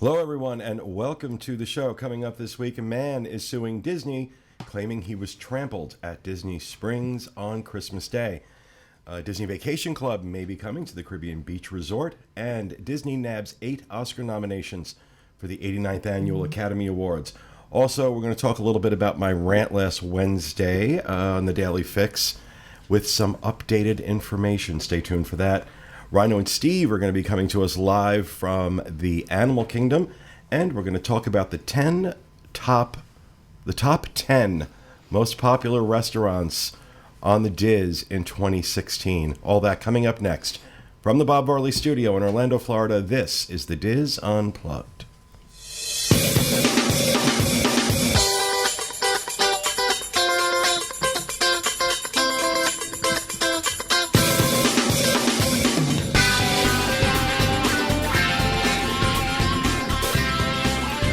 Hello, everyone, and welcome to the show. Coming up this week, a man is suing Disney, claiming he was trampled at Disney Springs on Christmas Day. Disney Vacation Club may be coming to the Caribbean Beach Resort, and Disney nabs 8 Oscar nominations for the 89th Annual Academy Awards. Also, we're going to talk a little bit about my rant last Wednesday on the Daily Fix with some updated information. Stay tuned for that. Rhino and Steve are going to be coming to us live from the Animal Kingdom, and we're going to talk about the top 10 most popular restaurants on the Diz in 2016. All that coming up next. From the Bob Varley Studio in Orlando, Florida, this is the Diz Unplugged.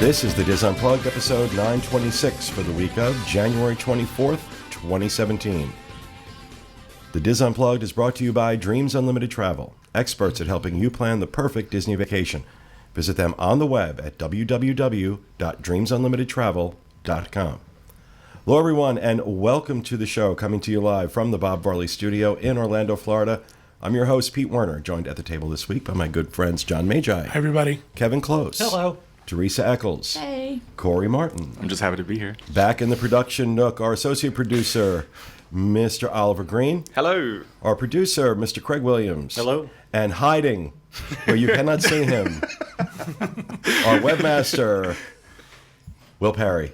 This is the Diz Unplugged, episode 926 for the week of January 24th, 2017. The Diz Unplugged is brought to you by Dreams Unlimited Travel, experts at helping you plan the perfect Disney vacation. Visit them on the web at www.dreamsunlimitedtravel.com. Hello, everyone, and welcome to the show, coming to you live from the Bob Varley Studio in Orlando, Florida. I'm your host, Pete Werner, joined at the table this week by my good friends John Magi. Hi, everybody. Kevin Close. Hello. Teresa Eccles. Hey. Corey Martin. I'm just happy to be here. Back in the production nook, our associate producer, Mr. Oliver Green. Hello. Our producer, Mr. Craig Williams. Hello. And hiding where you cannot see him, our webmaster, Will Perry.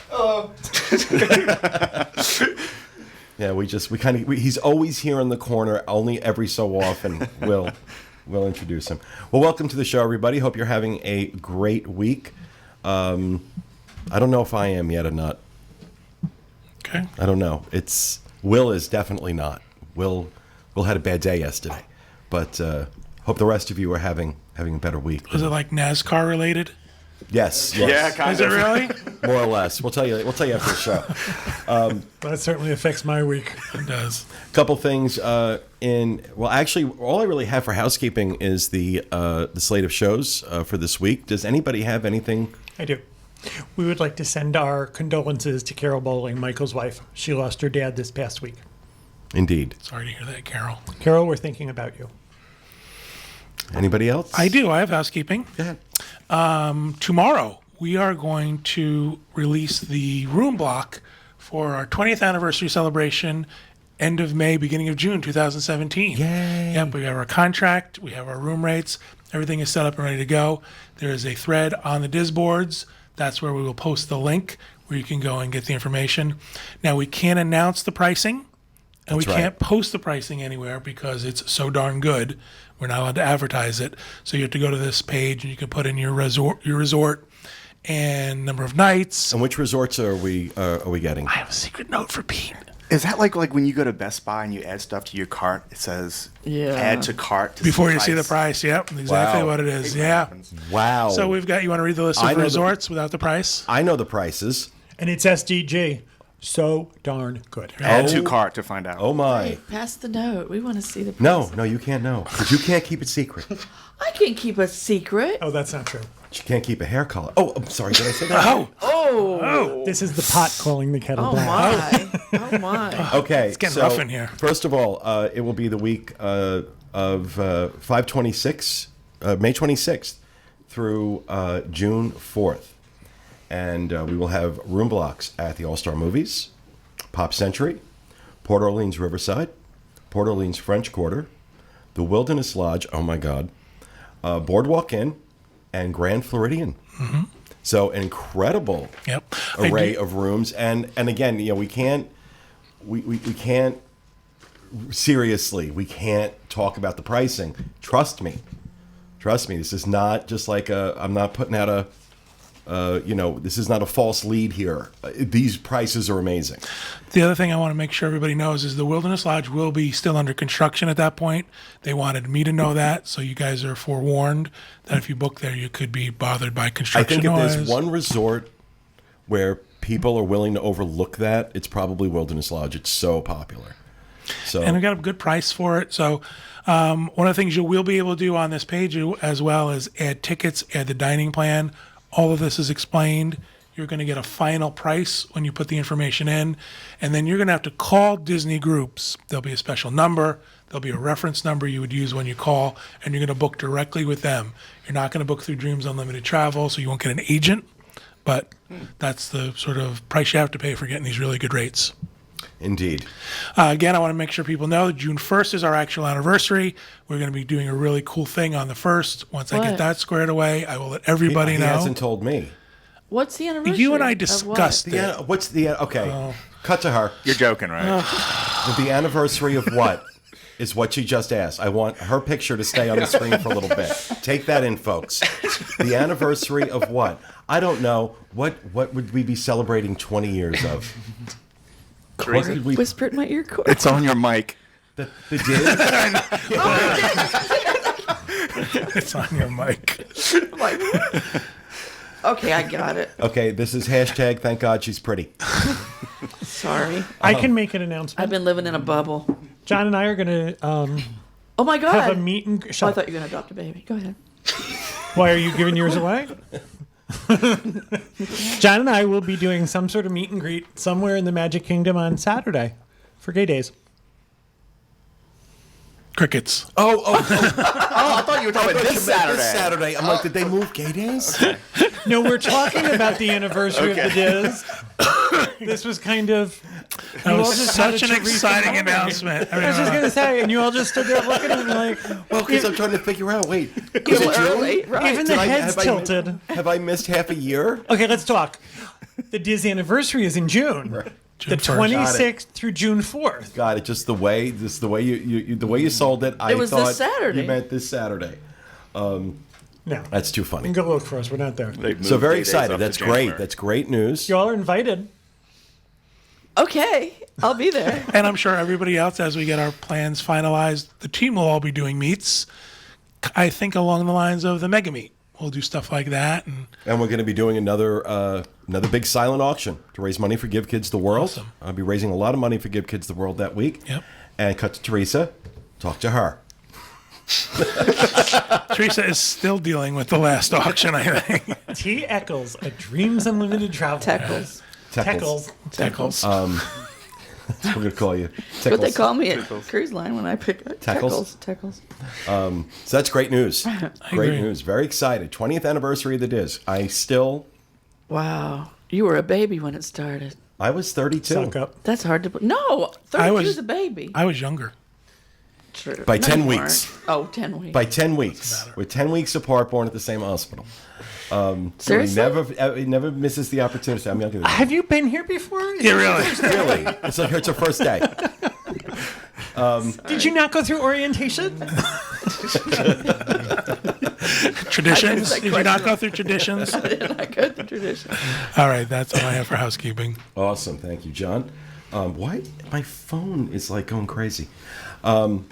Hello. Yeah, he's always here in the corner, only every so often we'll introduce him. Well, welcome to the show, everybody. Hope you're having a great week. I don't know if I am yet or not. Okay. I don't know. Will is definitely not. Will had a bad day yesterday, but hope the rest of you are having a better week. Was it like NASCAR related? Yes. Yeah, kind Is of. it really? More or less. We'll tell you after the show. That certainly affects my week. It does. A couple things actually, all I really have for housekeeping is the slate of shows for this week. Does anybody have anything? I do. We would like to send our condolences to Carol Bowling, Michael's wife. She lost her dad this past week. Indeed. Sorry to hear that, Carol. Carol, we're thinking about you. Anybody else? I do. I have housekeeping. Go ahead. Tomorrow, we are going to release the room block for our 20th anniversary celebration, end of May, beginning of June 2017. Yay. Yep, we have our contract, we have our room rates, everything is set up and ready to go. There is a thread on the Diz boards. That's where we will post the link where you can go and get the information. Now, we can't announce the pricing, and That's we right. can't post the pricing anywhere because it's so darn good. We're not allowed to advertise it. So you have to go to this page and you can put in your resort and number of nights. And which resorts are we getting? I have a secret note for Pete. Is that like when you go to Best Buy and you add stuff to your cart? It says add to cart to Before you see the price. Yep, exactly Wow. what it is. Yeah. Wow. So you want to read the list I of know resorts without the price? I know the prices. And it's SDG. So darn good. Add to cart to find out. Oh my. Hey, pass the note. We want to see the price. No, you can't know. Because you can't keep it secret. I can't keep a secret. Oh, that's not true. You can't keep a hair color. Oh, I'm sorry. Did I say that? Oh, This is the pot calling the kettle oh black. my. Oh my. Okay. It's getting rough in here. First of all, it will be the week of 5/26, May 26th through June 4th. And we will have room blocks at the All-Star Movies, Pop Century, Port Orleans Riverside, Port Orleans French Quarter, the Wilderness Lodge, oh my God, Boardwalk Inn, and Grand Floridian. Mm-hmm. So an incredible Yep. array of rooms. And again, we can't seriously, we can't talk about the pricing. Trust me. This is not just like I'm not putting out this is not a false lead here. These prices are amazing. The other thing I want to make sure everybody knows is the Wilderness Lodge will be still under construction at that point. They wanted me to know that, so you guys are forewarned that if you book there, you could be bothered by I construction think if noise. there's one resort where people are willing to overlook that, it's probably Wilderness Lodge. It's so popular. So And we got a good price for it. So one of the things you will be able to do on this page as well is add tickets, add the dining plan. All of this is explained. You're going to get a final price when you put the information in. And then you're going to have to call Disney groups. There'll be a special number. There'll be a reference number you would use when you call. And you're going to book directly with them. You're not going to book through Dreams Unlimited Travel, so you won't get an agent. But that's the sort of price you have to pay for getting these really good rates. indeed. Again, I want to make sure people know that June 1st is our actual anniversary. We're going to be doing a really cool thing on the 1st. Once I What? get that squared away, I will let everybody He know. hasn't told me. What's the anniversary? You and I of discussed what? it. What's the okay? Cut to her. You're joking, right? The anniversary of what is what she just asked. I want her picture to stay on the screen for a little bit. Take that in, folks. The anniversary of what? I don't know. What would we be celebrating 20 years of? What could we? Whisper it in my ear cord. It's on your mic. The Diz? It's on your mic. Like, okay, I got it. Okay, this is hashtag thank God she's pretty. Sorry. I can make an announcement. I've been living in a bubble. John and I are going to Oh my God. have a meet and... Oh, I Shut thought you were going to adopt a baby. Go ahead. Why are you giving yours away? John and I will be doing some sort of meet and greet somewhere in the Magic Kingdom on Saturday for Gay Days. Crickets. Oh, Oh, I thought you were talking about this Saturday. This Saturday. I'm like, did they move gay days? No, we're talking about the anniversary of the Diz. This was kind of... That you all was just had such a an Teresa exciting Palmer. announcement. I was just going to say, and you all just stood there looking at me like... Well, because I'm trying to figure out. Wait, is it Little June? early, right? Even the heads tilted. Have I missed half a year? Okay, let's talk. The Diz anniversary is in June. The June 1st. 26th through June 4th. Got it. Just the way you sold it. I It was thought this Saturday. you meant this Saturday. No. That's too funny. Go look for us. We're not there. So very excited. That's great. That's great news. You all are invited. Okay, I'll be there. And I'm sure everybody else, as we get our plans finalized, the team will all be doing meets. I think along the lines of the mega meet. We'll do stuff like that. And we're going to be doing another big silent auction to raise money for Give Kids the World. Awesome. I'll be raising a lot of money for Give Kids the World that week. Yep. And cut to Teresa. Talk to her. Teresa is still dealing with the last auction, I think. T. Eccles, a Dreams Unlimited Travel. Teckles. Teckles. Teckles. We're going to call you. That's what they Tickles. call me at cruise line when I pick up. Teckles? Teckles. So that's great news. Great agree. news. Very excited. 20th anniversary of the Diz. Wow. You were a baby when it started. I was 32. Suck up. That's hard to... No, 32 was- is a baby. I was younger. True. By No, 10 you weeks. weren't. Oh, 10 weeks. By 10 weeks. We're 10 weeks apart, born at the same hospital. So Seriously? he never misses the opportunity. I'm younger than you. Have you been here before? Yeah, really. Really? It's like it's her first day. Did you not go through orientation? Traditions. I Did you not go through traditions? I got the tradition. All right, that's all I have for housekeeping. Awesome. Thank you, John. Why? My phone is like going crazy. All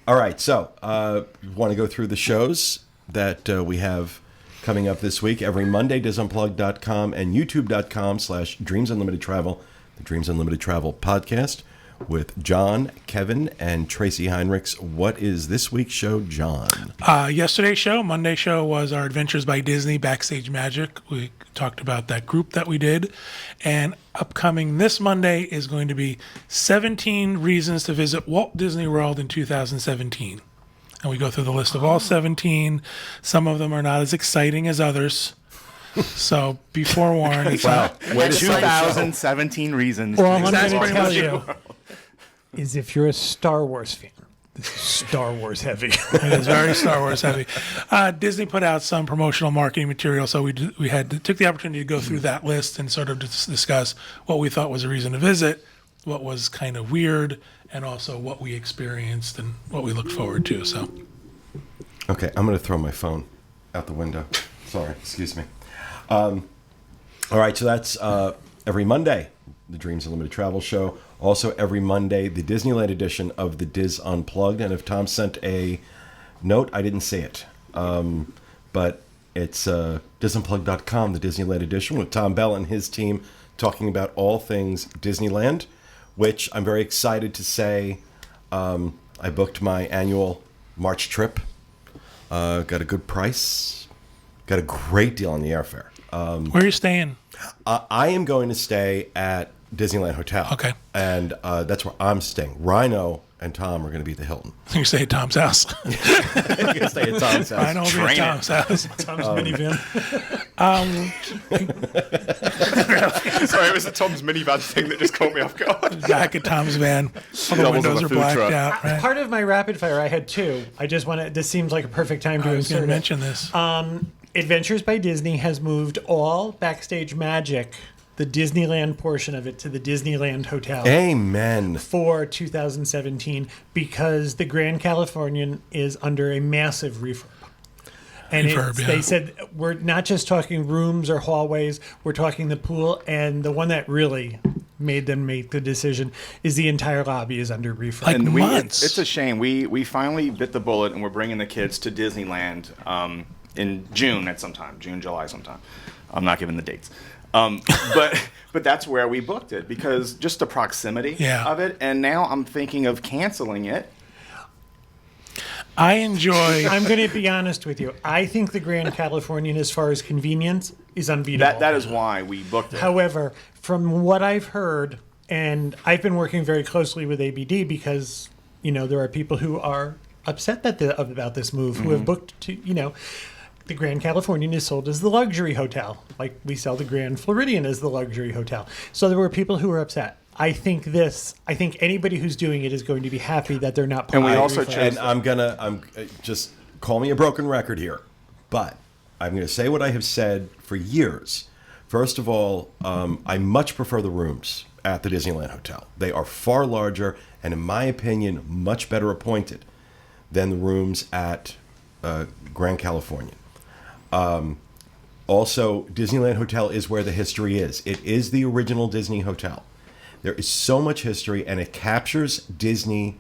right. So, want to go through the shows that we have coming up this week. Every Monday, disunplug.com and youtube.com/Dreams Unlimited Travel, the Dreams Unlimited Travel podcast with John, Kevin, and Tracy Heinrichs. What is this week's show, John? Yesterday's show, Monday show, was our Adventures by Disney Backstage Magic. We talked about that group that we did. And upcoming this Monday is going to be 17 reasons to visit Walt Disney World in 2017. And we go through the list of all 17. Some of them are not as exciting as others. So be forewarned. It's not, Way to start the show. 2017 reasons. Well, I'm That's going to pretty tell much you is if you're a Star Wars fan, this is Star Wars heavy. It is very Star Wars heavy. Disney put out some promotional marketing material, so we took the opportunity to go through that list and sort of discuss what we thought was a reason to visit, what was kind of weird, and also what we experienced and what we looked forward to. So, Okay, I'm going to throw my phone out the window. Sorry, excuse me. All right, so that's every Monday, the Dreams Unlimited Travel Show. Also, every Monday, the Disneyland edition of the Diz Unplugged. And if Tom sent a note, I didn't see it. But it's disunplugged.com, the Disneyland edition, with Tom Bell and his team talking about all things Disneyland. which I'm very excited to say I booked my annual March trip. Got a good price. Got a great deal on the airfare. Where are you staying? I am going to stay at Disneyland Hotel. Okay. And that's where I'm staying. Rhino and Tom are going to be at the Hilton. You stay at Tom's house. You're going to stay at Tom's house. I know I'll be at Tom's house. Tom's minivan. Sorry, it was the Tom's minivan thing that just caught me off guard. Back at Tom's van. All the Doubles windows as a are food blacked truck. out. Right? Part of my rapid fire, I had two. I just wanted. This seems like a perfect time to I was going insert to it. mention this. Adventures by Disney has moved all Backstage Magic, the Disneyland portion of it, to the Disneyland Hotel. Amen. For 2017 because the Grand Californian is under a massive refurb. And Refurb, yeah. they said we're not just talking rooms or hallways, we're talking the pool. And the one that really made them make the decision is the entire lobby is under refurb. Like And months. it's a shame. We finally bit the bullet, and we're bringing the kids to Disneyland in June at some time, June, July sometime. I'm not giving the dates. But that's where we booked it because just the proximity of it. And now I'm thinking of canceling it. I enjoy. I'm going to be honest with you. I think the Grand Californian, as far as convenience, is unbeatable. That is why we booked it. However, from what I've heard, and I've been working very closely with ABD because, there are people who are upset about this move, who have booked to, the Grand Californian is sold as the luxury hotel. Like we sell the Grand Floridian as the luxury hotel. So there were people who were upset. I think anybody who's doing it is going to be happy that they're not. And we also And I'm just call me a broken record here, but I'm going to say what I have said for years. First of all, I much prefer the rooms at the Disneyland Hotel. They are far larger and, in my opinion, much better appointed than the rooms at Grand Californian. Also, Disneyland Hotel is where the history is. It is the original Disney hotel. There is so much history, and it captures Disneyland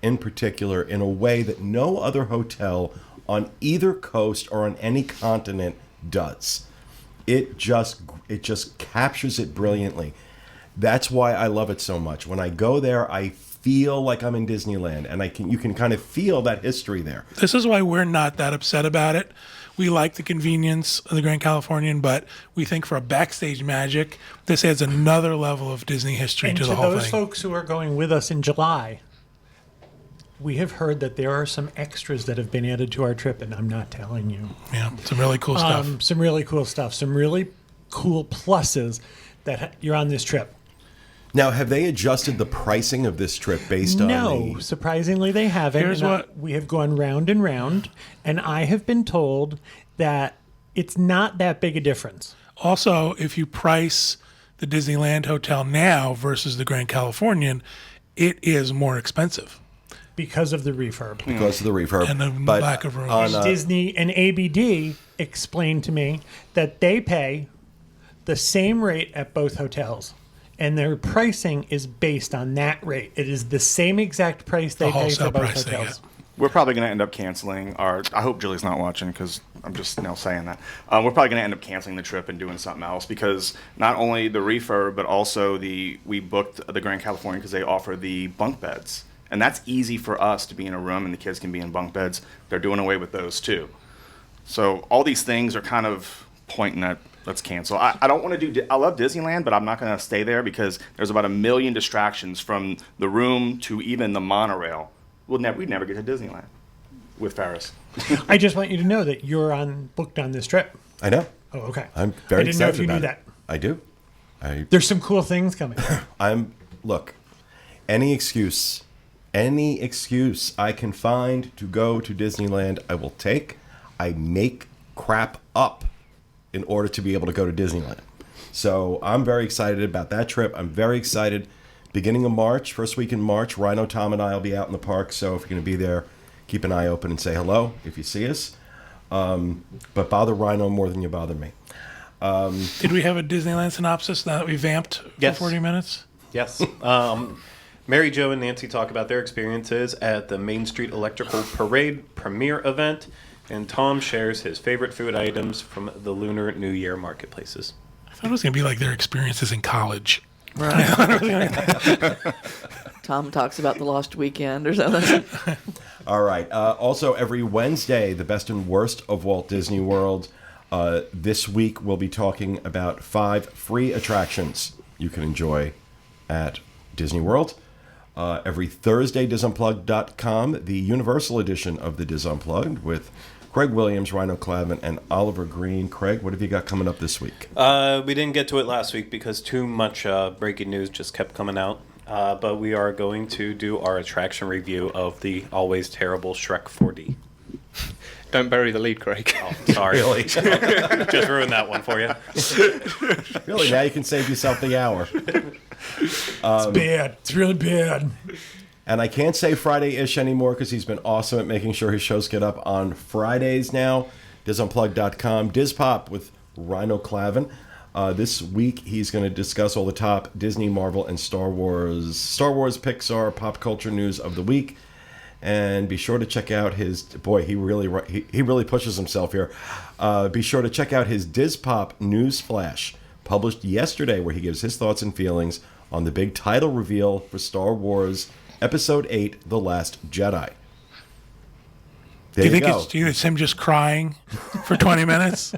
in particular in a way that no other hotel on either coast or on any continent does. It just captures it brilliantly. That's why I love it so much. When I go there, I feel like I'm in Disneyland, and you can kind of feel that history there. This is why we're not that upset about it. We like the convenience of the Grand Californian, but we think for a Backstage Magic, this adds another level of Disney history And to to the whole those thing. folks who are going with us in July, we have heard that there are some extras that have been added to our trip, and I'm not telling you. Yeah, some really cool stuff. Some really cool stuff. Some really cool pluses that you're on this trip. Now, have they adjusted the pricing of this trip based on No, surprisingly, they haven't. Here's And what- we have gone round and round, and I have been told that it's not that big a difference. Also, if you price the Disneyland Hotel now versus the Grand Californian, it is more expensive. Because of the refurb. because of the refurb. And the But lack of rooms. on, Disney and ABD explained to me that they pay the same rate at both hotels. And their pricing is based on that rate. It is the same exact price they The pay wholesale for both price they hotels. get. We're probably going to end up canceling our. I hope Julie's not watching because I'm just now saying that. We're probably going to end up canceling the trip and doing something else because not only the refurb, but also we booked the Grand Californian because they offer the bunk beds. And that's easy for us to be in a room and the kids can be in bunk beds. They're doing away with those too. So all these things are kind of pointing at let's cancel. I don't want to do. I love Disneyland, but I'm not going to stay there because there's about 1 million distractions from the room to even the monorail. We'd never get to Disneyland with Ferris. I just want you to know that you're booked on this trip. I know. Oh, okay. I'm very I didn't know excited if you about knew it. that. I do. There's some cool things coming. Look, any excuse I can find to go to Disneyland, I will take. I make crap up in order to be able to go to Disneyland. So I'm very excited about that trip. I'm very excited. Beginning of March, first week in March, Rhino, Tom, and I will be out in the park. So if you're going to be there, keep an eye open and say hello if you see us. But bother Rhino more than you bother me. Did we have a Disneyland synopsis now that we vamped Yes. for 40 minutes? Yes. Mary Jo and Nancy talk about their experiences at the Main Street Electrical Parade premiere event, and Tom shares his favorite food items from the Lunar New Year marketplaces. I thought it was going to be like their experiences in college. Tom talks about the lost weekend or something. All right. Also, every Wednesday, the best and worst of Walt Disney World. This week, we'll be talking about 5 free attractions you can enjoy at Disney World. Every Thursday, DisUnplugged.com, the Universal edition of the Dis Unplugged with Craig Williams, Rhino Clavin, and Oliver Green. Craig, what have you got coming up this week? We didn't get to it last week because too much breaking news just kept coming out. But we are going to do our attraction review of the always terrible Shrek 4D. Don't bury the lead, Craig. Oh, sorry. Really? Just ruined that one for you. Really? Now you can save yourself the hour. It's bad. It's really bad. And I can't say Friday-ish anymore because he's been awesome at making sure his shows get up on Fridays now. DisUnplugged.com. DisPop with Rhino Clavin. This week, he's going to discuss all the top Disney, Marvel, and Star Wars, Pixar, pop culture news of the week. And be sure to check out his... Boy, he really pushes himself here. Be sure to check out his DisPop News Flash, published yesterday, where he gives his thoughts and feelings on the big title reveal for Star Wars Episode 8, The Last Jedi. There Do you you think go. it's him just crying for 20 minutes?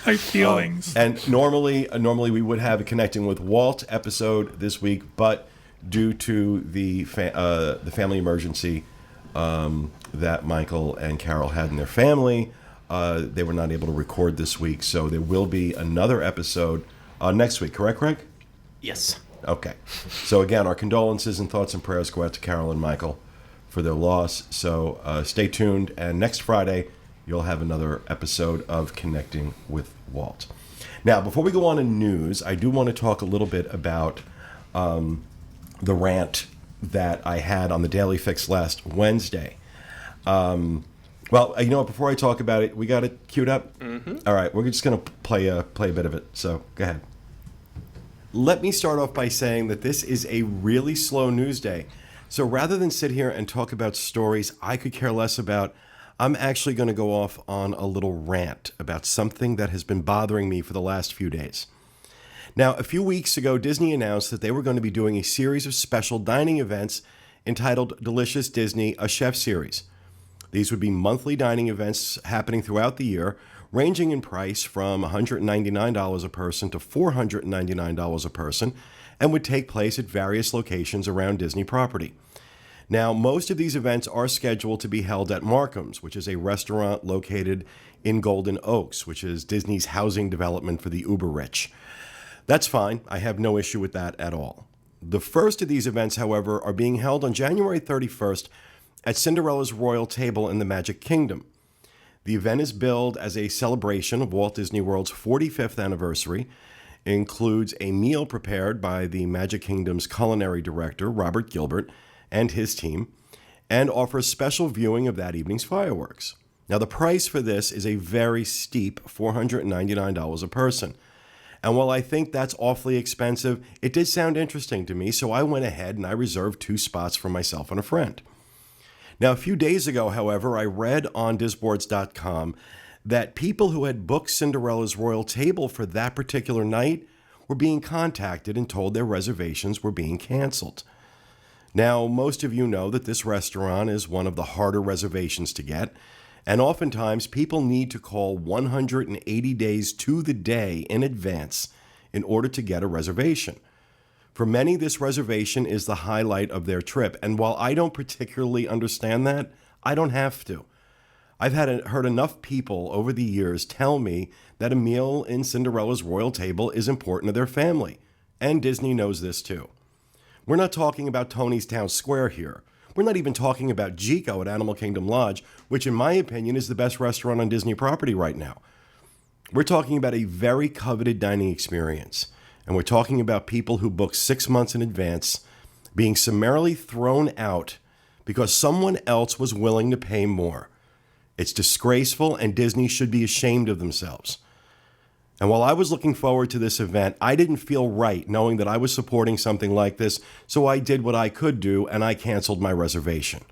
My feelings. And normally we would have a Connecting with Walt episode this week, but due to the family emergency that Michael and Carol had in their family, they were not able to record this week. So there will be another episode next week. Correct, Craig? Yes. Okay. So again, our condolences and thoughts and prayers go out to Carol and Michael for their loss. So stay tuned, and next Friday you'll have another episode of Connecting with Walt. Now, before we go on to news, I do want to talk a little bit about the rant that I had on the Daily Fix last Wednesday. Well, you know what? Before I talk about it, we got it queued up? Mm-hmm. All right, we're just going to play a bit of it. So go ahead. Let me start off by saying that this is a really slow news day. So rather than sit here and talk about stories I could care less about, I'm actually going to go off on a little rant about something that has been bothering me for the last few days. Now, a few weeks ago, Disney announced that they were going to be doing a series of special dining events entitled Delicious Disney, a Chef Series. These would be monthly dining events happening throughout the year, ranging in price from $199 a person to $499 a person, and would take place at various locations around Disney property. Now, most of these events are scheduled to be held at Markham's, which is a restaurant located in Golden Oaks, which is Disney's housing development for the uber-rich. That's fine. I have no issue with that at all. The first of these events, however, are being held on January 31st at Cinderella's Royal Table in the Magic Kingdom. The event is billed as a celebration of Walt Disney World's 45th anniversary. It includes a meal prepared by the Magic Kingdom's culinary director, Robert Gilbert, and his team, and offers special viewing of that evening's fireworks. Now, the price for this is a very steep $499 a person. And while I think that's awfully expensive, it did sound interesting to me, so I went ahead and I reserved 2 spots for myself and a friend. Now, a few days ago, however, I read on Disboards.com that people who had booked Cinderella's Royal Table for that particular night were being contacted and told their reservations were being canceled. Now, most of you know that this restaurant is one of the harder reservations to get, and oftentimes people need to call 180 days to the day in advance in order to get a reservation. For many, this reservation is the highlight of their trip, and while I don't particularly understand that, I don't have to. I've heard enough people over the years tell me that a meal in Cinderella's Royal Table is important to their family, and Disney knows this too. We're not talking about Tony's Town Square here. We're not even talking about Jico at Animal Kingdom Lodge, which in my opinion is the best restaurant on Disney property right now. We're talking about a very coveted dining experience, and we're talking about people who book 6 months in advance being summarily thrown out because someone else was willing to pay more. It's disgraceful, and Disney should be ashamed of themselves. And while I was looking forward to this event, I didn't feel right knowing that I was supporting something like this, so I did what I could do, and I canceled my reservation.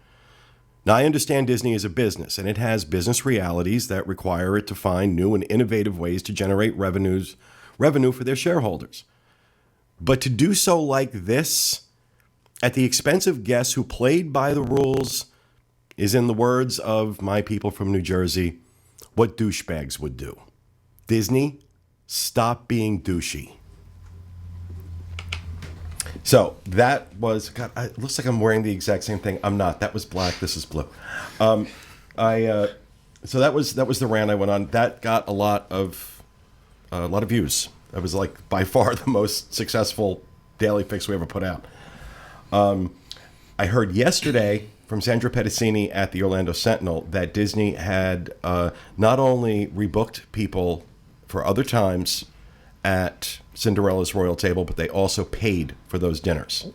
Now, I understand Disney is a business, and it has business realities that require it to find new and innovative ways to generate revenue for their shareholders. But to do so like this, at the expense of guests who played by the rules, is, in the words of my people from New Jersey, what douchebags would do. Disney, stop being douchey. So that was, God, it looks like I'm wearing the exact same thing. I'm not. That was black. This is blue. So that was the rant I went on. That got a lot of views. That was like by far the most successful daily fix we ever put out. I heard yesterday from Sandra Petticini at the Orlando Sentinel that Disney had not only rebooked people for other times at Cinderella's Royal Table, but they also paid for those dinners.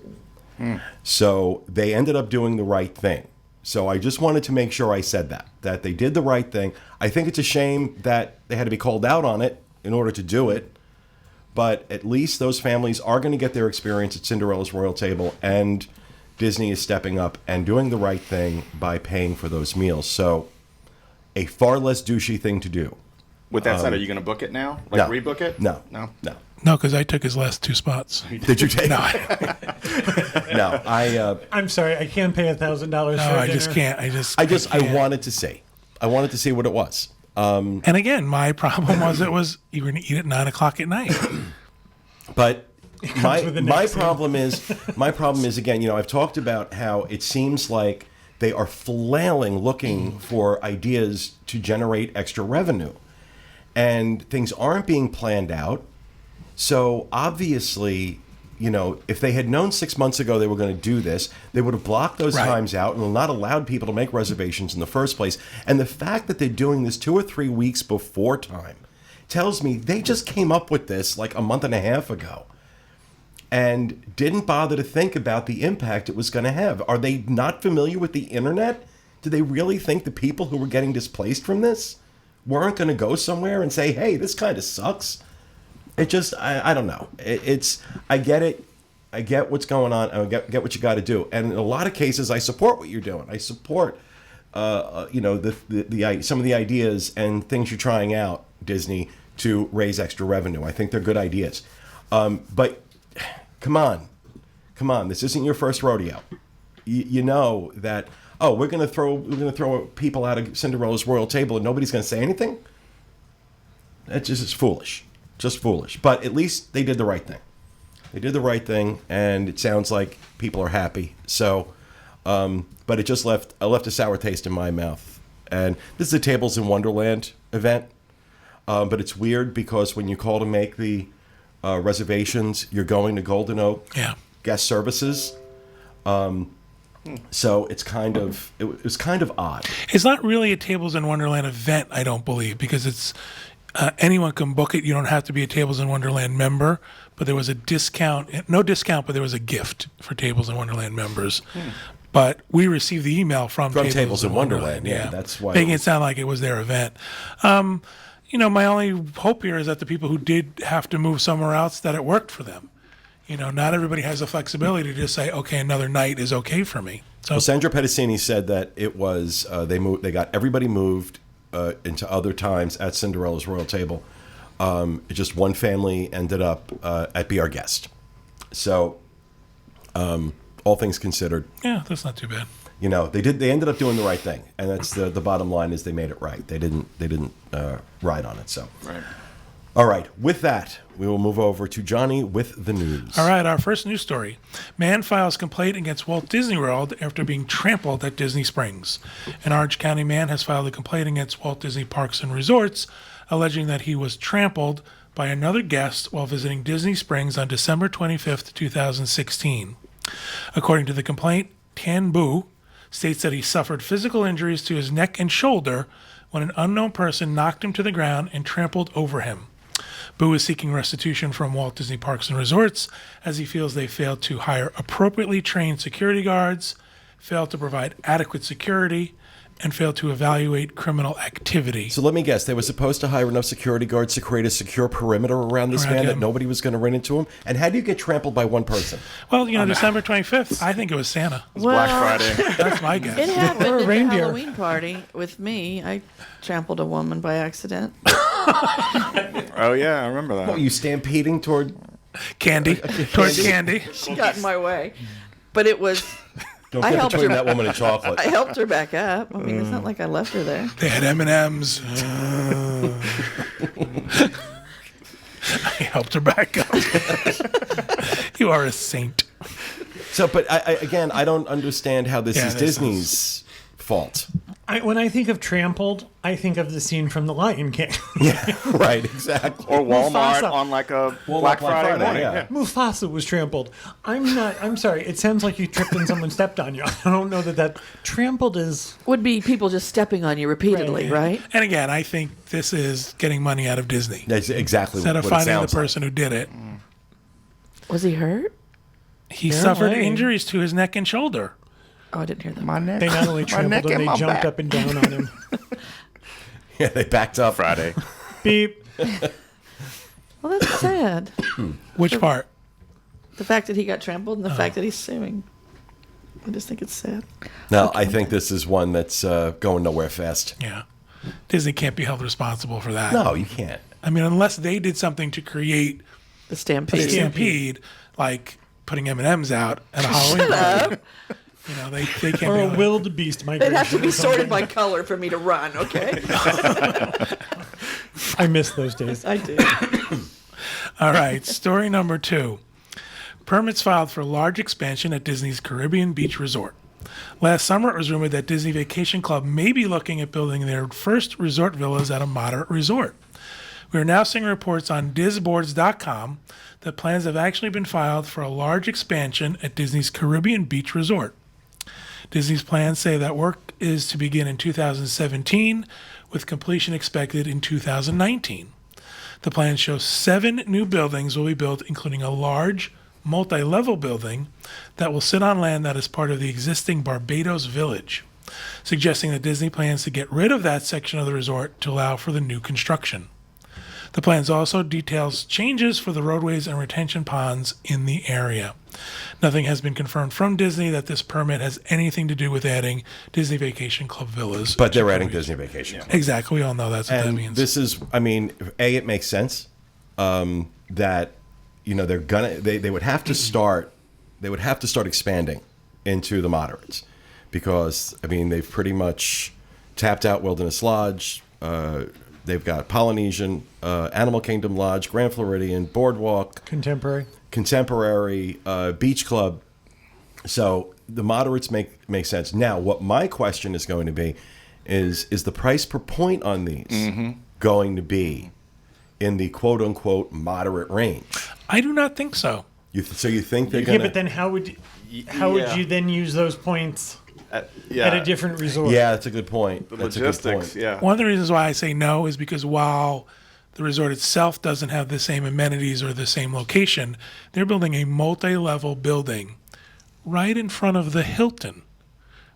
So they ended up doing the right thing. So I just wanted to make sure I said that they did the right thing. I think it's a shame that they had to be called out on it in order to do it. But at least those families are going to get their experience at Cinderella's Royal Table, and Disney is stepping up and doing the right thing by paying for those meals. So a far less douchey thing to do. With that said, are you going to book it now? Like no. rebook it? No. No? No. No, because I took his last 2 spots. Did you take No, No, I'm sorry, I can't pay $1,000 for a I dinner. just can't. I wanted to see. I wanted to see what it was. And again, my problem was you were going to eat at 9 o'clock at night. But with the my next problem is again, I've talked about how it seems like they are flailing looking for ideas to generate extra revenue, and things aren't being planned out. So obviously, if they had known 6 months ago they were going to do this, they would have blocked those Right. times out and not allowed people to make reservations in the first place. And the fact that they're doing this 2 or 3 weeks before time tells me they just came up with this like a month and a half ago and didn't bother to think about the impact it was going to have. Are they not familiar with the internet? Do they really think the people who were getting displaced from this weren't going to go somewhere and say, hey, this kind of sucks? It just, I don't know. I get it. I get what's going on. I get what you got to do. And in a lot of cases, I support what you're doing. I support, some of the ideas and things you're trying out, Disney, to raise extra revenue. I think they're good ideas. But come on. This isn't your first rodeo. You know that, we're going to throw people out of Cinderella's Royal Table and nobody's going to say anything? That's just foolish. Just foolish. But at least they did the right thing. They did the right thing, and it sounds like people are happy. So, but it just left a sour taste in my mouth. And this is a Tables in Wonderland event, but it's weird because when you call to make the reservations, you're going to Golden Oak Guest Services. So it's it was kind of odd. It's not really a Tables in Wonderland event, I don't believe, because it's anyone can book it. You don't have to be a Tables in Wonderland member, but there was a discount, no discount, but there was a gift for Tables in Wonderland members. But we received the email from Tables in Wonderland. Yeah, that's why. Making it sound like it was their event. My only hope here is that the people who did have to move somewhere else, that it worked for them. Not everybody has the flexibility to just say, okay, another night is okay for me. So Well, Sandra Petticini said that it was they got everybody moved into other times at Cinderella's Royal Table. Just one family ended up at Be Our Guest. So, all things considered, yeah, that's not too bad. they ended up doing the right thing, and that's the bottom line is they made it right. They didn't ride on it. So, Right. All right. With that, we will move over to Johnny with the news. All right, our first news story. Man files complaint against Walt Disney World after being trampled at Disney Springs. An Orange County man has filed a complaint against Walt Disney Parks and Resorts, alleging that he was trampled by another guest while visiting Disney Springs on December 25th, 2016. According to the complaint, Tan Bu states that he suffered physical injuries to his neck and shoulder when an unknown person knocked him to the ground and trampled over him. Boo is seeking restitution from Walt Disney Parks and Resorts as he feels they failed to hire appropriately trained security guards, failed to provide adequate security, and failed to evaluate criminal activity. So let me guess, they were supposed to hire enough security guards to create a secure perimeter around this man that him. nobody was going to run into him? And how do you get trampled by one person? Well, December 25th, I think it was Santa. Black Friday. That's my guess. It happened Or a at the reindeer. Halloween party with me. I trampled a woman by accident. Oh, yeah, I remember that. What, you stampeding toward Candy. Towards candy. She got in my way. But it was, Don't I get helped between her. that woman and chocolate. I helped her back up. I mean, it's not like I left her there. They had M&Ms. I helped her back up. You are a saint. So, but I don't understand how this Yeah, is this Disney's fault. When I think of trampled, I think of the scene from The Lion King. Yeah, right, exactly. Or Walmart Mufasa. on like a Walmart Black Friday morning. yeah. Mufasa was trampled. I'm sorry. It sounds like you tripped and someone stepped on you. I don't know that trampled is. Would be people just stepping on you repeatedly, right? And again, I think this is getting money out of Disney. That's exactly Instead of what it finding the sounds like. person who did it, Was he hurt? he Apparently. suffered injuries to his neck and shoulder. Oh, I didn't hear that. My neck. They not only my neck trampled him, and they my jumped back. up and down on him. Yeah, they backed up. Friday. Beep. Well, that's sad. Which part? The fact that he got trampled and the fact that he's suing. I just think it's sad. No, I think this is one that's going nowhere fast. Yeah. Disney can't be held responsible for that. No, you can't. I mean, unless they did something to create The a stampede. stampede, like putting M&Ms out at a Halloween party. You know, they can't Or be a held- wildebeest They'd migration. have to be or something. sorted by color for me to run, okay? I miss those days. I do. All right, story number 2. Permits filed for large expansion at Disney's Caribbean Beach Resort. Last summer, it was rumored that Disney Vacation Club may be looking at building their first resort villas at a moderate resort. We are now seeing reports on disboards.com that plans have actually been filed for a large expansion at Disney's Caribbean Beach Resort. Disney's plans say that work is to begin in 2017, with completion expected in 2019. The plans show 7 new buildings will be built, including a large, multi-level building that will sit on land that is part of the existing Barbados Village, suggesting that Disney plans to get rid of that section of the resort to allow for the new construction. The plans also details changes for the roadways and retention ponds in the area. Nothing has been confirmed from Disney that this permit has anything to do with adding Disney Vacation Club villas. But they're adding Disney Vacation Club. Exactly. We all know that's what that And means. this is, I mean, it makes sense that, you know, they would have to start expanding into the moderates because, I mean, they've pretty much tapped out Wilderness Lodge. They've got Polynesian, Animal Kingdom Lodge, Grand Floridian, Boardwalk, Contemporary. Contemporary, Beach Club. So the moderates make sense. Now, what my question is going to be is the price per point on these going to be in the quote unquote moderate range? I do not think so. So you think they're Yeah, going to? but then how would you then use those points Yeah. at a different resort? Yeah, that's a good point. The That's a good logistics, point. yeah. One of the reasons why I say no is because while the resort itself doesn't have the same amenities or the same location, they're building a multi-level building right in front of the Hilton,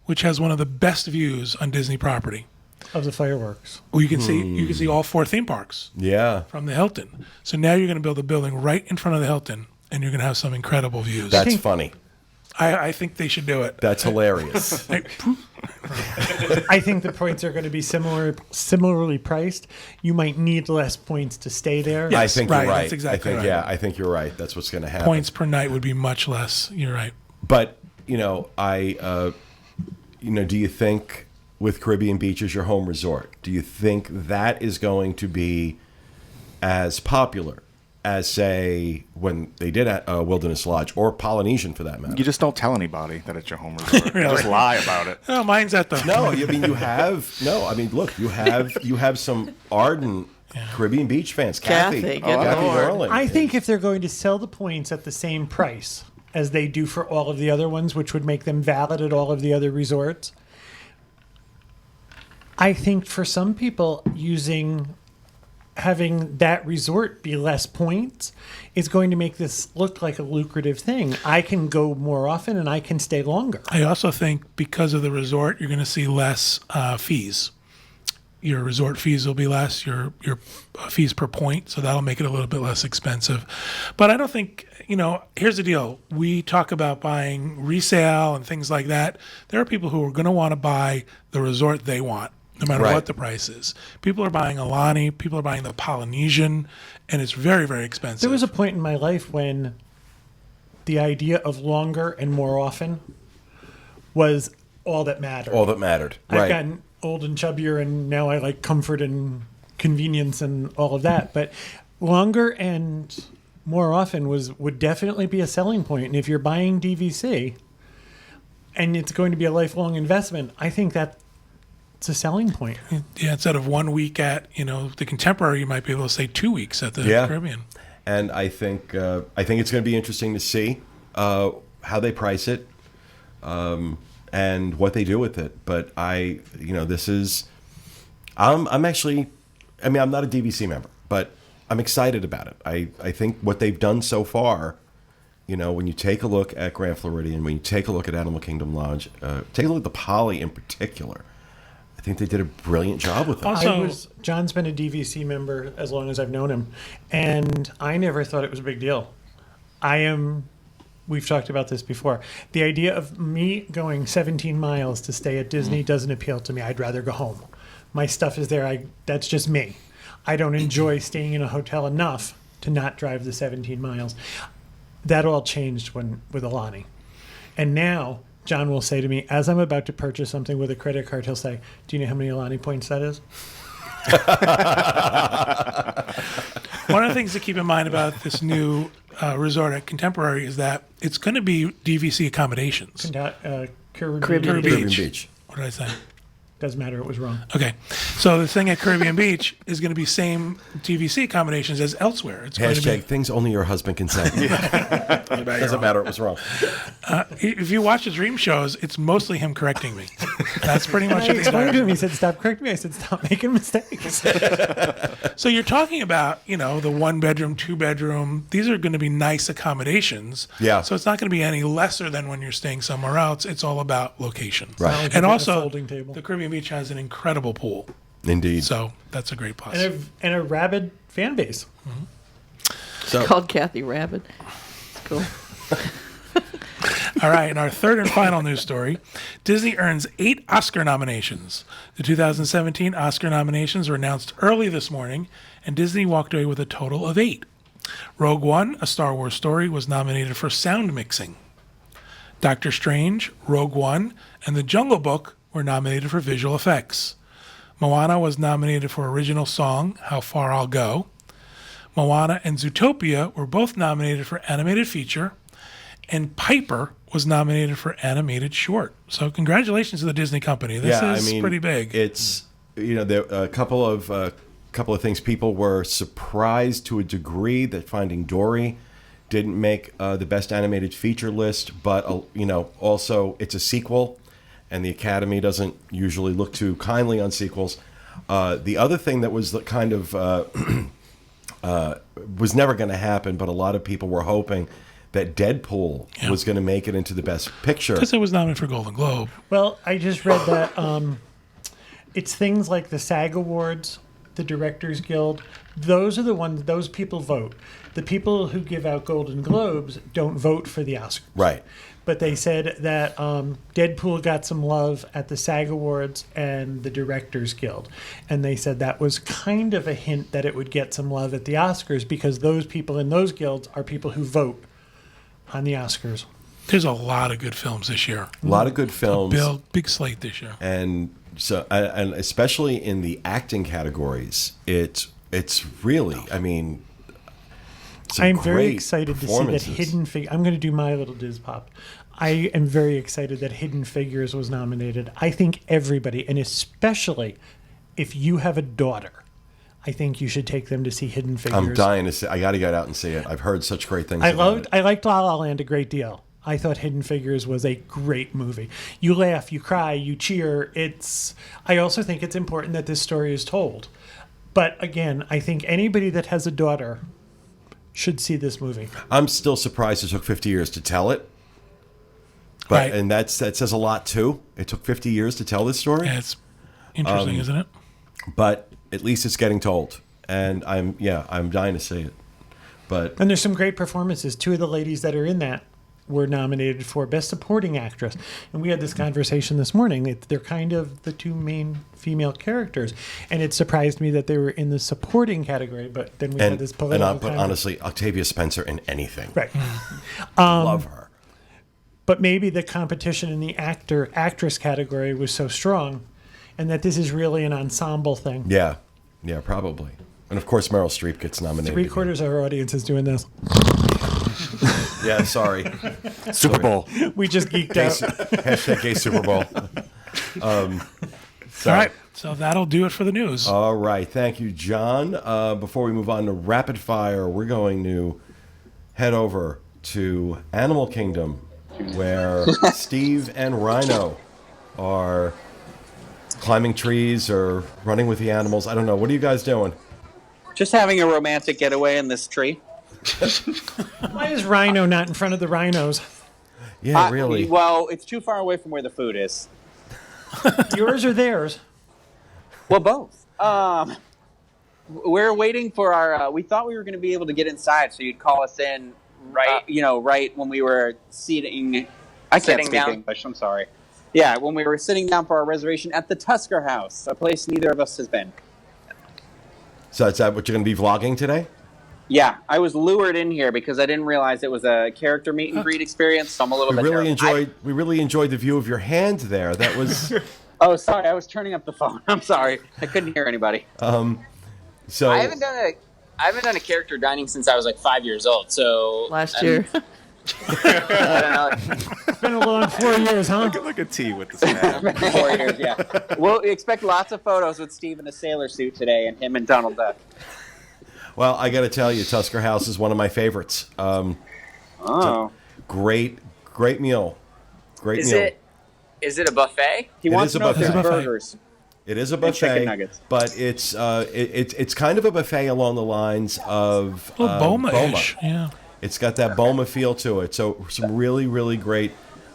which has one of the best views on Disney property. Of the fireworks. Well, you can see all 4 theme parks Yeah, from the Hilton. So now you're going to build a building right in front of the Hilton, and you're going to have some incredible views. that's funny. I think they should do it. That's hilarious. Like, poof. I think the points are going to be similarly priced. You might need less points to stay there. I think right, you're right. that's exactly I think right. yeah, I think you're right. That's what's going to happen. Points per night would be much less. You're right. But you know, do you think with Caribbean Beach as your home resort, do you think that is going to be as popular as, say, when they did at Wilderness Lodge or Polynesian for that matter? You just don't tell anybody that it's your home resort. Really? Just lie about it. Oh, mine's at the No, I mean you have no. I mean, look, you have some ardent Caribbean Beach fans. Kathy, Kathy good Lord. Darling. I think if they're going to sell the points at the same price as they do for all of the other ones, which would make them valid at all of the other resorts, I think for some people having that resort be less points is going to make this look like a lucrative thing. I can go more often and I can stay longer. I also think because of the resort, you're going to see less fees. Your resort fees will be less, your fees per point, so that'll make it a little bit less expensive. But I don't think, here's the deal. We talk about buying resale and things like that. There are people who are going to want to buy the resort they want. no matter Right. what the price is. People are buying Alani, people are buying the Polynesian, and it's very, very expensive. There was a point in my life when the idea of longer and more often was all that mattered. All that mattered. I've Right. gotten old and chubbier, and now I like comfort and convenience and all of that. But longer and more often would definitely be a selling point. And if you're buying DVC and it's going to be a lifelong investment, I think that's a selling point. Yeah, instead of 1 week at, the Contemporary, you might be able to say 2 weeks at the Yeah. Caribbean. And I think it's going to be interesting to see how they price it and what they do with it. But this is I'm actually, I'm not a DVC member, but I'm excited about it. I think what they've done so far, when you take a look at Grand Floridian, when you take a look at Animal Kingdom Lodge, take a look at the Poly in particular. I think they did a brilliant job with it. Also- John's been a DVC member as long as I've known him, and I never thought it was a big deal. We've talked about this before. The idea of me going 17 miles to stay at Disney doesn't appeal to me. I'd rather go home. My stuff is there. That's just me. I don't enjoy staying in a hotel enough to not drive the 17 miles. That all changed with Alani. And now John will say to me, as I'm about to purchase something with a credit card, he'll say, "Do you know how many Alani points that is?" One of the things to keep in mind about this new resort at Contemporary is that it's going to be DVC accommodations. Caribbean Caribbean Beach. Caribbean Beach. What did I say? Doesn't matter. It was wrong. Okay. So the thing at Caribbean Beach is going to be same DVC accommodations as elsewhere. It's going to Hashtag be, things only your husband can say. Doesn't matter. It was wrong. if you watch the dream shows, it's mostly him correcting me. That's pretty much I it. explained to him. He said, "Stop correcting me." I said, "Stop making mistakes." So you're talking about, the 1 bedroom, 2 bedroom. These are going to be nice accommodations. Yeah. So it's not going to be any lesser than when you're staying somewhere else. It's all about location. Right. Like And a also, folding table. the Caribbean Beach has an incredible pool. Indeed. So that's a great plus. and a rabid fan base. So Called Kathy Rabbit. It's cool. All right, and our third and final news story. Disney earns 8 Oscar nominations. The 2017 Oscar nominations were announced early this morning, and Disney walked away with a total of 8. Rogue One, a Star Wars story, was nominated for sound mixing. Doctor Strange, Rogue One, and The Jungle Book were nominated for visual effects. Moana was nominated for original song, How Far I'll Go. Moana and Zootopia were both nominated for animated feature, and Piper was nominated for animated short. So congratulations to the Disney company. This is pretty big. It's there a couple of things. People were surprised to a degree that Finding Dory didn't make the best animated feature list, but also it's a sequel, and the Academy doesn't usually look too kindly on sequels. The other thing that was kind of was never going to happen, but a lot of people were hoping that Deadpool was going to make it into the best picture. Because it was nominated for Golden Globe. Well, I just read that it's things like the SAG Awards, the Directors Guild. Those are the ones. Those people vote. The people who give out Golden Globes don't vote for the Oscars. Right. But they said that Deadpool got some love at the SAG Awards and the Directors Guild. And they said that was kind of a hint that it would get some love at the Oscars because those people in those guilds are people who vote on the Oscars. There's a lot of good films this year. A lot of good films. Big slate this year. And so, and especially in the acting categories, it's really, I'm very excited to see that performances. Hidden Figures. I'm going to do my little Diz Pop. I am very excited that Hidden Figures was nominated. I think everybody, and especially if you have a daughter, I think you should take them to see Hidden Figures. I'm dying to see. I got to get out and see it. I've heard such great things. about it. I liked La La Land a great deal. I thought Hidden Figures was a great movie. You laugh, you cry, you cheer. I also think it's important that this story is told. But again, I think anybody that has a daughter should see this movie. I'm still surprised it took 50 years to tell it. But Right. and that says a lot too. It took 50 years to tell this story. Yeah, it's interesting, isn't it? But at least it's getting told, and I'm dying to see it. But And there's some great performances. 2 of the ladies that are in that were nominated for Best Supporting Actress. And we had this conversation this morning. They're kind of the two main female characters. And it surprised me that they were in the supporting category, but then we had this political but honestly, Octavia Spencer in anything. Right. Love her. But maybe the competition in the actress category was so strong, and that this is really an ensemble thing. Yeah, probably. And of course, Meryl Streep gets nominated. 3/4 of our audience is doing this. Yeah, sorry. Super Bowl. We just geeked out. Hashtag gay Super Bowl. All right. So that'll do it for the news. All right. Thank you, John. Before we move on to rapid fire, we're going to head over to Animal Kingdom, where Steve and Rhino are climbing trees or running with the animals. I don't know. What are you guys doing? Just having a romantic getaway in this tree. Why is Rhino not in front of the rhinos? Yeah, really. Well, it's too far away from where the food is. Yours or theirs? Well, both. We're waiting for our. We thought we were going to be able to get inside, so you'd call us in right. Right when we were seating. I can't speak English. I'm sorry. Yeah, when we were sitting down for our reservation at the Tusker House, a place neither of us has been. So is that what you're going to be vlogging today? Yeah, I was lured in here because I didn't realize it was a character meet and greet experience. So I'm a little bit nervous. We really enjoyed the view of your hand there. That was. Oh, sorry, I was turning up the phone. I'm sorry, I couldn't hear anybody. So I haven't done a character dining since I was like 5 years old. So Last year. I don't know. It's been a long 4 years, huh? Look at T with the snap. 4 years, yeah. We'll expect lots of photos with Steve in a sailor suit today, and him and Donald Duck. Well, I got to tell you, Tusker House is one of my favorites. Great meal. Great meal. Is it a buffet? He wants is to know a if there's buffet. burgers. It is a And chicken buffet, nuggets. but it's kind of a buffet along the lines of A little Boma-ish. Yeah. It's got that Boma feel to it. So some really great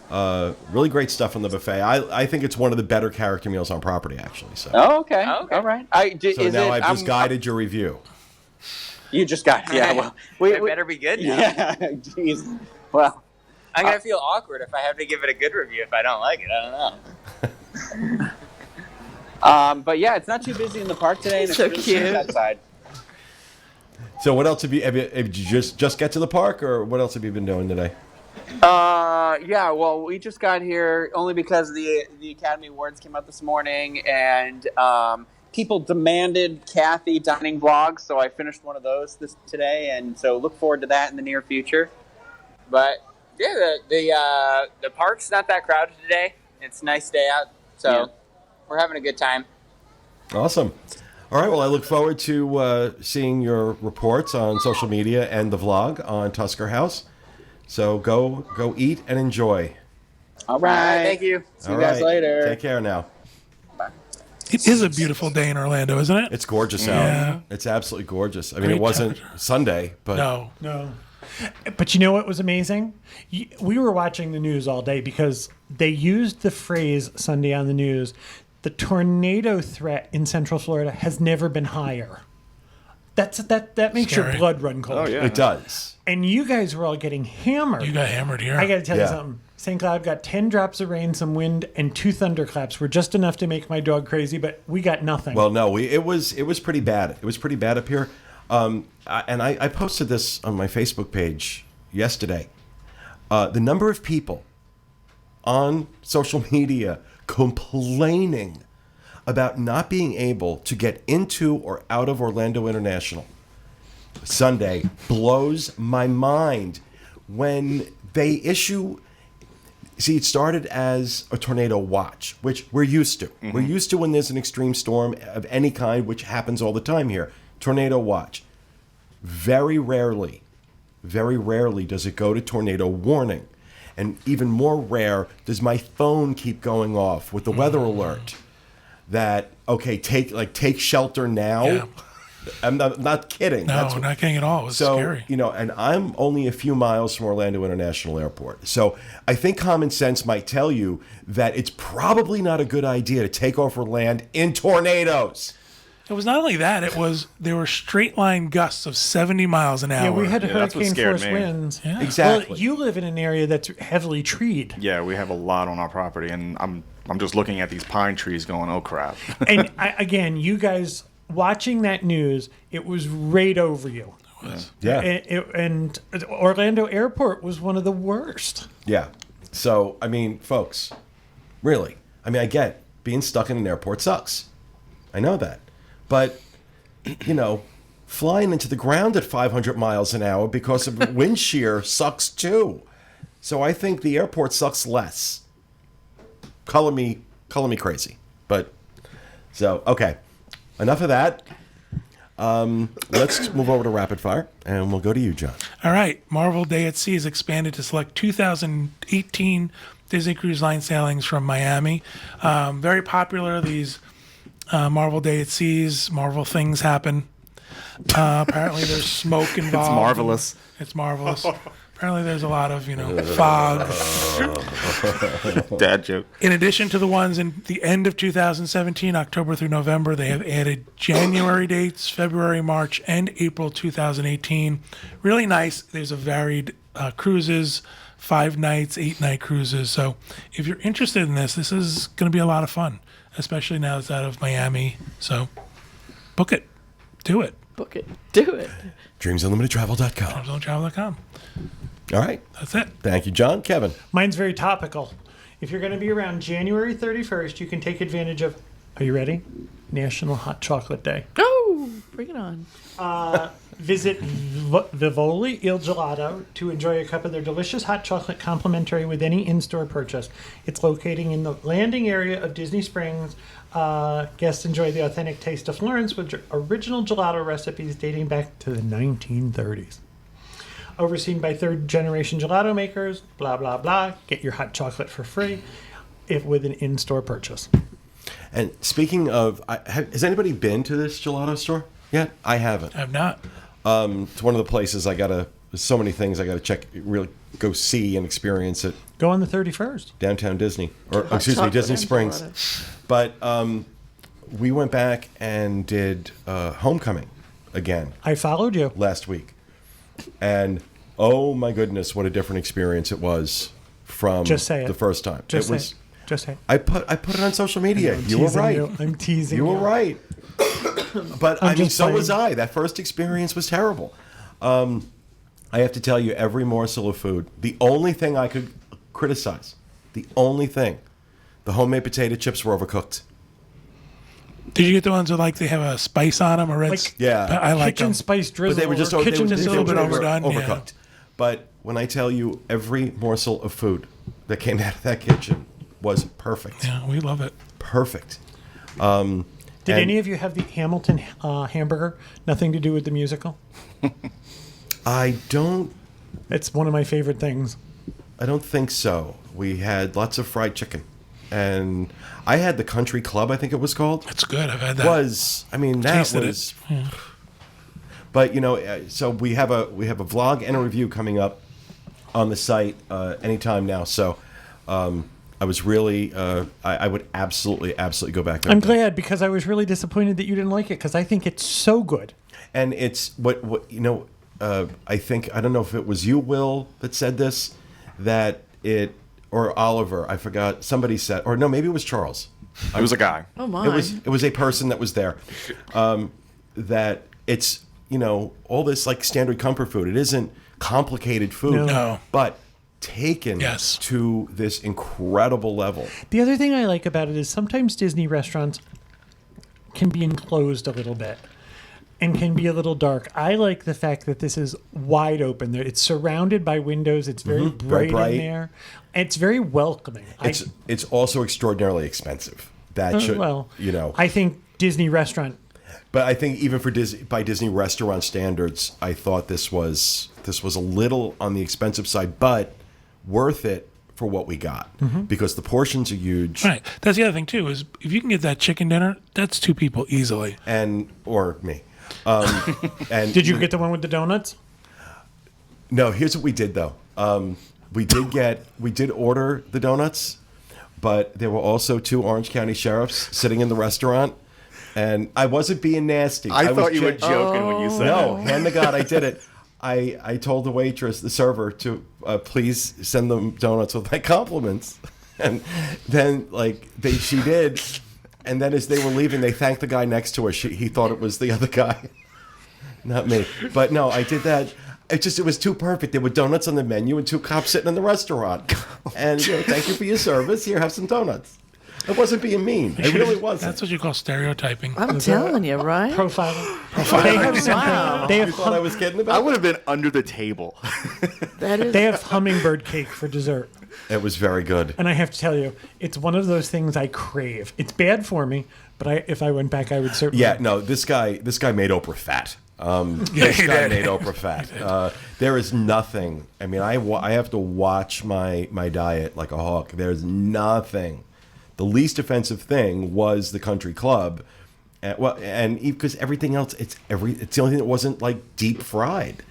stuff on the buffet. I think it's one of the better character meals on property, actually. So, Oh, okay. Oh, okay. All right. I've just guided your review. You just got yeah. Well, It better be good now. Yeah. Jeez. Well, I'm going to feel awkward if I have to give it a good review if I don't like it. I don't know. but yeah, it's not too busy in the park today, and it's So really cute. cute outside. So what else have you just get to the park, or what else have you been doing today? Yeah. Well, we just got here only because the Academy Awards came out this morning, and people demanded Kathy dining vlogs, so I finished one of those today, and so look forward to that in the near future. But yeah, the park's not that crowded today. It's a nice day out, so we're having a good time. Awesome. All right. Well, I look forward to seeing your reports on social media and the vlog on Tusker House. So go eat and enjoy. All right. Thank you. See you guys later. Take care now. It is a beautiful day in Orlando, isn't it? It's gorgeous Yeah. out. It's absolutely gorgeous. I mean, Great it wasn't temperature. Sunday, but No. But you know what was amazing? We were watching the news all day because they used the phrase Sunday on the news. The tornado threat in Central Florida has never been higher. That makes your Scary. blood run cold. Oh, yeah. it does. And you guys were all getting hammered. You got hammered here. I got to tell you Yeah. something. St. Cloud got 10 drops of rain, some wind, and 2 thunderclaps were just enough to make my dog crazy, but we got nothing. Well, no, it was pretty bad. It was pretty bad up here. I posted this on my Facebook page yesterday. The number of people on social media complaining about not being able to get into or out of Orlando International Sunday blows my mind. When they issue, see, it started as a tornado watch, which we're used to. Mm-hmm. We're used to when there's an extreme storm of any kind, which happens all the time here. Tornado watch. Very rarely does it go to tornado warning. And even more rare, does my phone keep going off with the weather alert that, okay, take shelter now? Yeah. I'm not kidding. No, That's not kidding at all. It was so, scary. and I'm only a few miles from Orlando International Airport. So I think common sense might tell you that it's probably not a good idea to take off or land in tornadoes. It was not only that; there were straight line gusts of 70 miles an hour. Yeah, we had that's what hurricane scared force me. winds. Yeah. Exactly. Well, you live in an area that's heavily treed. Yeah, we have a lot on our property, and I'm just looking at these pine trees going, oh crap. And again, you guys watching that news, it was right over you. Yeah. And Orlando Airport was one of the worst. Yeah. So, I mean, folks, really, I mean, I get being stuck in an airport sucks. I know that. But, you know, flying into the ground at 500 miles an hour because of wind shear sucks too. So I think the airport sucks less. Color me crazy. But, so, okay. Enough of that. Let's move over to rapid fire, and we'll go to you, John. All right. Marvel Day at Sea is expanded to select 2018 Disney Cruise Line sailings from Miami. Very popular, these Marvel Day at Seas. Marvel things happen. Apparently there's smoke involved. It's marvelous. It's marvelous. Apparently there's a lot of, fog. Dad joke. In addition to the ones in the end of 2017, October through November, they have added January dates, February, March, and April 2018. Really nice. There's a varied cruises, 5 nights, 8-night cruises. So if you're interested in this is going to be a lot of fun, especially now it's out of Miami. So book it. Do it. Book it. Do it. DreamsUnlimitedTravel.com. TravelZoneTravel.com. All right. That's it. Thank you, John. Kevin. Mine's very topical. If you're going to be around January 31st, you can take advantage of, are you ready? National Hot Chocolate Day. Oh, bring it on. Visit Vivoli Il Gelato to enjoy a cup of their delicious hot chocolate complimentary with any in-store purchase. It's located in the landing area of Disney Springs. Guests enjoy the authentic taste of Florence with original gelato recipes dating back to the 1930s. Overseen by third-generation gelato makers, blah, blah, blah. Get your hot chocolate for free with an in-store purchase. And speaking of, has anybody been to this gelato store yet? I haven't. I've not. It's one of the places there's so many things I got to check, really go see and experience it. Go on the 31st. Downtown Disney, or Hot excuse me, chocolate Disney and Springs. gelato. But we went back and did Homecoming again I followed you. last week. And oh my goodness, what a different experience it was from Just say it. the first time. Just it was. say. Just say. I put it on social media. I'm You were teasing right. you. I'm teasing You you. were right. But I mean, just so was playing. I. That first experience was terrible. I have to tell you, every morsel of food, the only thing I could criticize, the homemade potato chips were overcooked. Did you get the ones that they have a spice on them, a red? Like- Yeah. I like Kitchen them. spice drizzle. But they were just or kitchen they just a little bit were overdone, yeah. overcooked. But when I tell you, every morsel of food that came out of that kitchen was perfect. Yeah, we love it. Perfect. Did and- any of you have the Hamilton hamburger? Nothing to do with the musical? I don't It's one of my favorite things. think so. We had lots of fried chicken. And I had the Country Club, I think it was called. It's good. I've had that. That Tasted it. was. But so we have a vlog and a review coming up on the site anytime now. So I was really I would absolutely go back there. I'm glad because I was really disappointed that you didn't like it because I think it's so good. And it's what I think, I don't know if it was you, Will, that said this, that it, or Oliver, I forgot, somebody said, or no, maybe it was Charles. It was a guy. Oh my. It was a person that was there. That it's, all this like standard comfort food. It isn't complicated food, No. but taken Yes. to this incredible level. The other thing I like about it is sometimes Disney restaurants can be enclosed a little bit and can be a little dark. I like the fact that this is wide open. It's surrounded by windows. It's very Very bright, bright. in there. It's very welcoming. It's also extraordinarily expensive. That should, I think Disney restaurant. But I think even for by Disney restaurant standards, I thought this was a little on the expensive side, but worth it for what we got because the portions are huge. Right. That's the other thing too. Is if you can get that chicken dinner, that's 2 people easily. Or me. And Did you get the one with the donuts? No. Here's what we did though. We did order the donuts, but there were also 2 Orange County sheriffs sitting in the restaurant. And I wasn't being nasty. I was thought you were gen- joking when you said No, it. hand to God, I did it. I told the waitress, the server, to please send them donuts with my compliments. And then, she did. And then as they were leaving, they thanked the guy next to her. He thought it was the other guy, not me. But no, I did that. It was too perfect. There were donuts on the menu and 2 cops sitting in the restaurant. And thank you for your service. Here, have some donuts. I wasn't being mean. I really wasn't. That's what you call stereotyping. I'm telling you, right? Profiling. They have something. Wow. They You have thought I was kidding I about would have been under the table. That is. they have hummingbird cake for dessert. it? It was very good. And I have to tell you, it's one of those things I crave. It's bad for me, but if I went back, I would certainly. Yeah, no, this guy made Oprah fat. Yeah, This he guy did. made Oprah fat. There is nothing. I mean, I have to watch my diet like a hawk. There's nothing. The least offensive thing was the country club, and because everything else, it's the only thing that wasn't deep fried.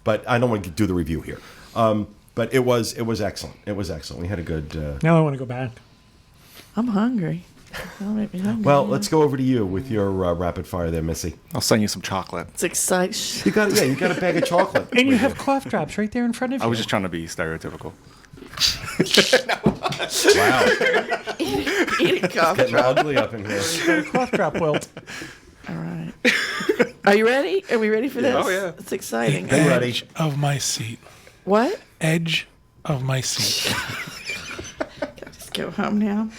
But I don't want to do the review here. But it was excellent. It was excellent. We had a good. Now I want to go back. I'm hungry. Don't make me hungry. Well, let's go over to you with your rapid fire there, Missy. I'll send you some chocolate. It's exciting. You got a bag of chocolate. And you have cough drops right there in front of you. I was just trying to be stereotypical. Wow, Eating coffee. getting ugly up in here. Got a cough drop, Wilt. All right. Are you ready? Are we ready for this? Oh, yeah. It's exciting. I'm ready. Edge of my seat. What? Edge of my seat. Just go home now.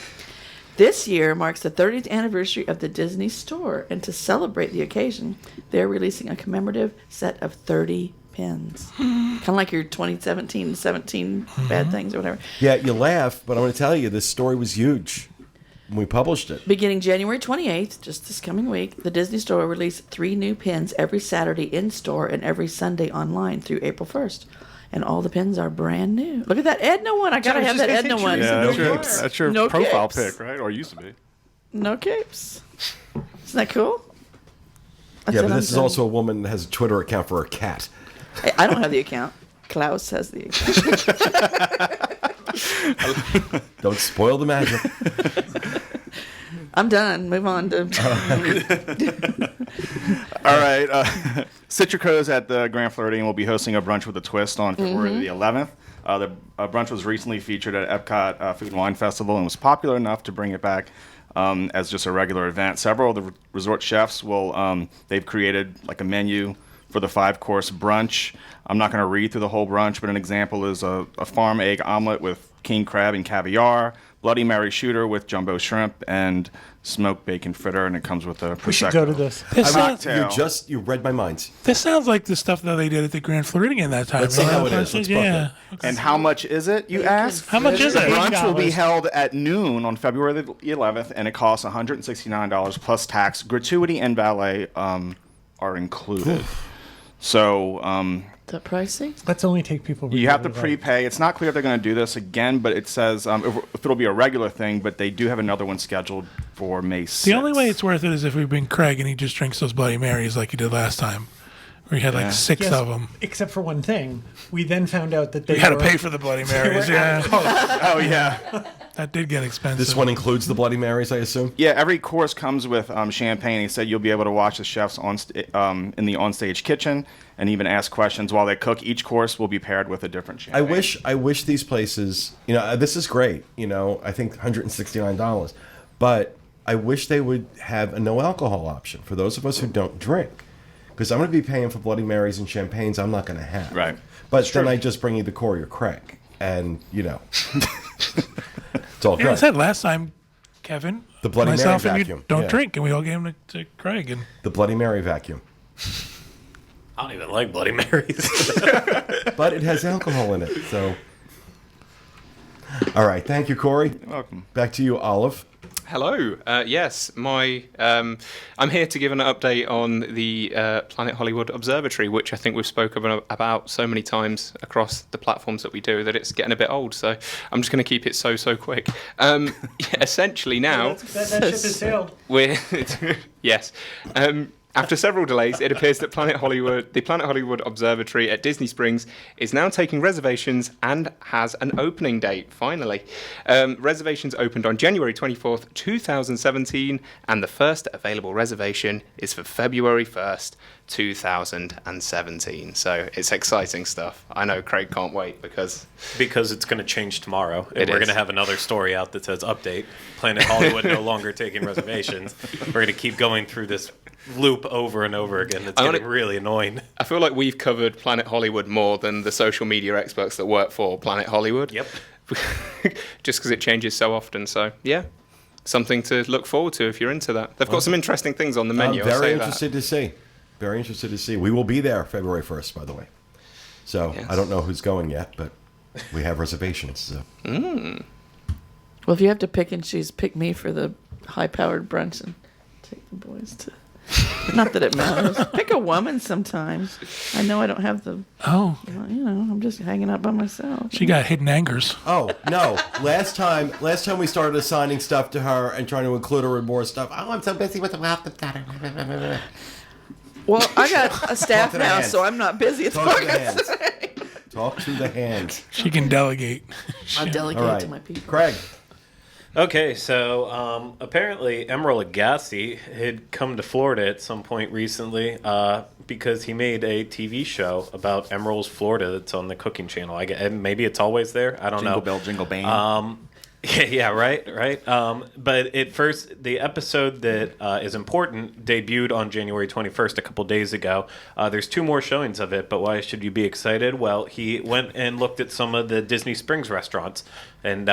This year marks the 30th anniversary of the Disney Store, and to celebrate the occasion, they're releasing a commemorative set of 30 pins. Kind of like your 2017 17 bad things or whatever. Yeah, you laugh, but I'm going to tell you, this story was huge when we published it. Beginning January 28th, just this coming week, the Disney Store will release 3 new pins every Saturday in-store and every Sunday online through April 1st. And all the pins are brand new. Look at that Edna one. I got to have that Edna one. Yeah, No that's capes. that's your No profile capes. pic, right? Or used to be. No capes. Isn't that cool? That's Yeah, what but I'm this is saying. also a woman that has a Twitter account for her cat. Hey, I don't have the account. Klaus has the account. Don't spoil the magic. I'm done. Move on to. All right. Citrico's at the Grand Floridian will be hosting a brunch with a twist on February the 11th. The brunch was recently featured at Epcot Food and Wine Festival and was popular enough to bring it back as just a regular event. Several of the resort chefs they've created like a menu for the 5-course brunch. I'm not going to read through the whole brunch, but an example is a farm egg omelet with king crab and caviar, Bloody Mary shooter with jumbo shrimp, and smoked bacon fritter, and it comes with a prosecco. We should go to this. This sounds, Cocktail. You read my mind. this sounds like the stuff that they did at the Grand Floridian that time. Let's see right? how it is. Let's book yeah. And how much is it, you ask? How much is The it? brunch will be $8. held at noon on February the 11th, and it costs $169 plus tax. Gratuity and valet are included. So Is that pricey? Let's only take people. you have to regularly. prepay. It's not clear if they're going to do this again, but it says if it'll be a regular thing, but they do have another one scheduled for May 6th. The only way it's worth it is if we bring Craig and he just drinks those Bloody Marys like he did last time, where he had like 6 Yes, of them. except for one thing. We then found out that they We had to were- pay for the Bloody Marys. Yeah, Oh, yeah. that did get expensive. This one includes the Bloody Marys, I assume? Yeah, every course comes with champagne. He said you'll be able to watch the chefs in the onstage kitchen and even ask questions while they cook. Each course will be paired with a different champagne. I wish these places, this is great, I think $169, but I wish they would have a no alcohol option for those of us who don't drink. Because I'm going to be paying for Bloody Marys and champagnes I'm not going to have. Right. But then I just bring you the Corey or Craig. And, it's all Yeah, I good. said last time, Kevin, The Bloody Mary myself and you vacuum, don't yeah. drink, and we all gave them to Craig. And The Bloody Mary vacuum. I don't even like Bloody Marys. But it has alcohol in it, so. All right. Thank you, Corey. You're welcome. Back to you, Olive. Hello. Yes, I'm here to give an update on the Planet Hollywood Observatory, which I think we've spoken about so many times across the platforms that we do that it's getting a bit old. So I'm just going to keep it so quick. Essentially now, That ship has sailed. we're yes. After several delays, it appears that the Planet Hollywood Observatory at Disney Springs is now taking reservations and has an opening date, finally. Reservations opened on January 24th, 2017, and the first available reservation is for February 1st, 2017. So it's exciting stuff. I know Craig can't wait because Because it's going to change tomorrow. And It we're is. going to have another story out that says update. Planet Hollywood no longer taking reservations. We're going to keep going through this loop over and over again. It's I wanna- getting really annoying. I feel like we've covered Planet Hollywood more than the social media experts that work for Planet Hollywood. Yep. Just because it changes so often. So, yeah, something to look forward to if you're into that. They've got some interesting things on the menu. I'm I'll very say that. interested to see. Very interested to see. We will be there February 1st, by the way. So Yes. I don't know who's going yet, but we have reservations. So. Well, if you have to pick and choose, pick me for the high-powered brunch and take the boys to. Not that it matters. Pick a woman sometimes. I know I don't have the. Oh, I'm just hanging out by myself. she got hidden angers. Oh no! Last time we started assigning stuff to her and trying to include her in more stuff. Oh, I'm so busy with the welcome. Well, I got a staff Talk to the now, hands. so I'm not busy. It's Talk to all the I hands. say. Talk to the hands. She can delegate. I delegate All to my right, people. Craig. Okay, so apparently Emeril Lagasse had come to Florida at some point recently because he made a TV show about Emeril's Florida that's on the Cooking Channel. And maybe it's always there. I don't know. Jingle bell, jingle bang. Yeah, right. But the episode that is important debuted on January 21st, a couple days ago. There's 2 more showings of it, but why should you be excited? Well, he went and looked at some of the Disney Springs restaurants, and